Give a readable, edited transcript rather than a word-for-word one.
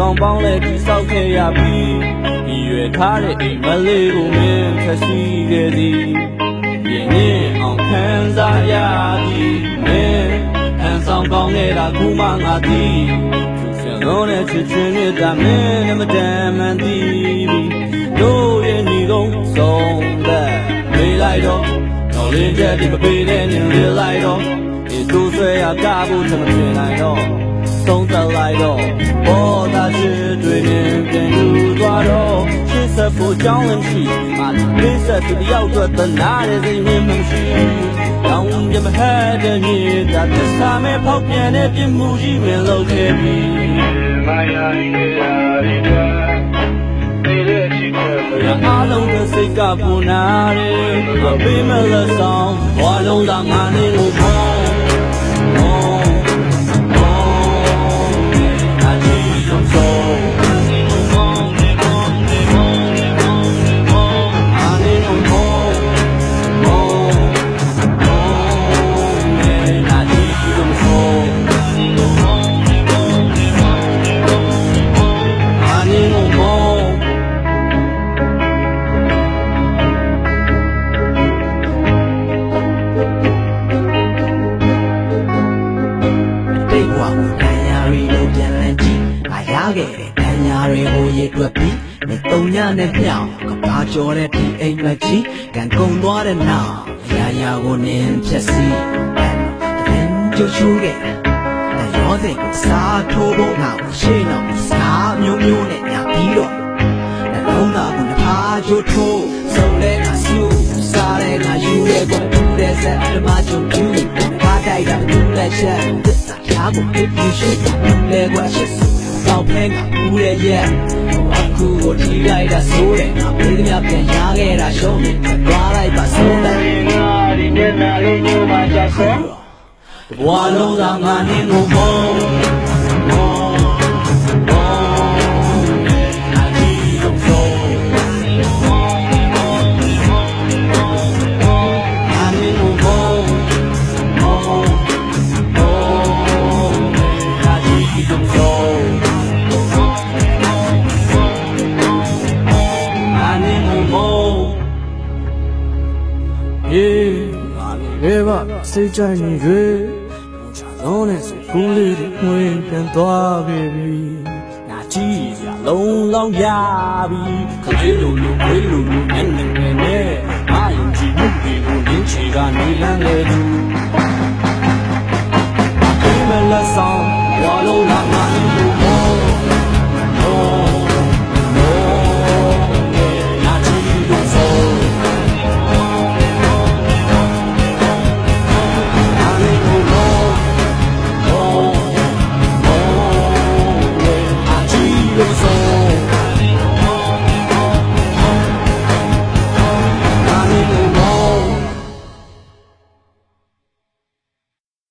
ကောင်ပေါင်းလဲဒီဆောက်ခဲ့ရပြီဒီရွယ်ထားတဲ့အိမ်မလေးကိုမင်းဖျက်ဆီးခဲ့သည်ပြင်းရင်အောင်ခံစားရသည်မင်းဟန်ဆောင်ကောင်းခဲ့တာခုမှငါသိသူစံလုံးနဲ့ချစ်ချင်နေတာမင်းနဲ့မတန်မှန်သိပြီတို့ရဲ့ညီကုန်ဆုံးသက်မေးလိုက်တော့တော်လေးချက်ဒီမပေးတဲ့နေလေလိုက်တော့ဒီသူဆွဲရကားဖို့ချက်မပြင်နိုင်တော့သုံးသက်လိုက်တော့ဘောသာချစ်တွေနဲ့ပြန်ယူသွားတော့ရှစ်ဆက်ဖို့ကြောင်းလည်းမရှိမှလေးဆက်သူတယောက်တော့တနာတဲ့စိတ်ဝင်မရှိတောင်းပြမဟတဲ့မြေတာသစ္စာမဲ့ဖောက်ပြန်တဲ့ပြမှုကြီးဝင်လောက်ခဲ့ပြီမိုင်းရိုင်းရရီကနေတဲ့ချစ်ကအားလုံးတစ်စိတ်ကပူနာတယ်ပေးမလို့ဆောင်ဘာလုံးသာငါနေလို့ပေါ့တွေကိုရည်တွက်ပြီးနဲ့တုံညနဲ့မြောင်ကဘာကျော်တဲ့ဒီအိမ်မကြီးကန်ကုံသွားတဲ့နောက်ရာရာကိုနင်းဖြက်စီးတဲ့ကျိုးချိုးခဲ့ရောတဲ့ကိုစားထိုးဖို့ငါ့ကိုရှေ့နောက်စားမျိုးမျိုးနဲ့ညာပြီးတော့နှလုံးသားကိုနှဖားချိုးထိုးစုံလဲငါဆူစားတဲ့ငါယူရဲကိုတူးတဲ့ဆက်ဓမ္မချုံကျူးဘာတိုက်တာဘူးလက်ချက်သစ္စာရှားကိုပြည့်ရှိလဲကွာရှစ်တော့ဖဲငါဘူးရဲ့ရဲ့အခုကိုထိလိုက်တာဆိုးတယ်ငါပြေးသမျှပြန်ရခဲ့တာရှုံးတယ်သွားလိုက်ပါဆုံးတယ်ငါဒီမျက်နှာလေးညို့မှကြဆုံးဘဝလုံးသာငါနင်းကိုမုန်းစိတ်ကြိုက်နေရွေးချာလုံးနဲ့စိတ်ကူးလေးတွေနှွေးပြန်သွားခဲ့ပြီငါကြည့်စရာလုံးလောင်းရပြီခလေးလိုလိုဝေးလိုလိုနဲ့နဲ့အာယုံကြည့်မှုတွေကိုရင်းချီကနေလန်းလေသူဒီမလက်ဆောင်ဝါလုံးလာငါ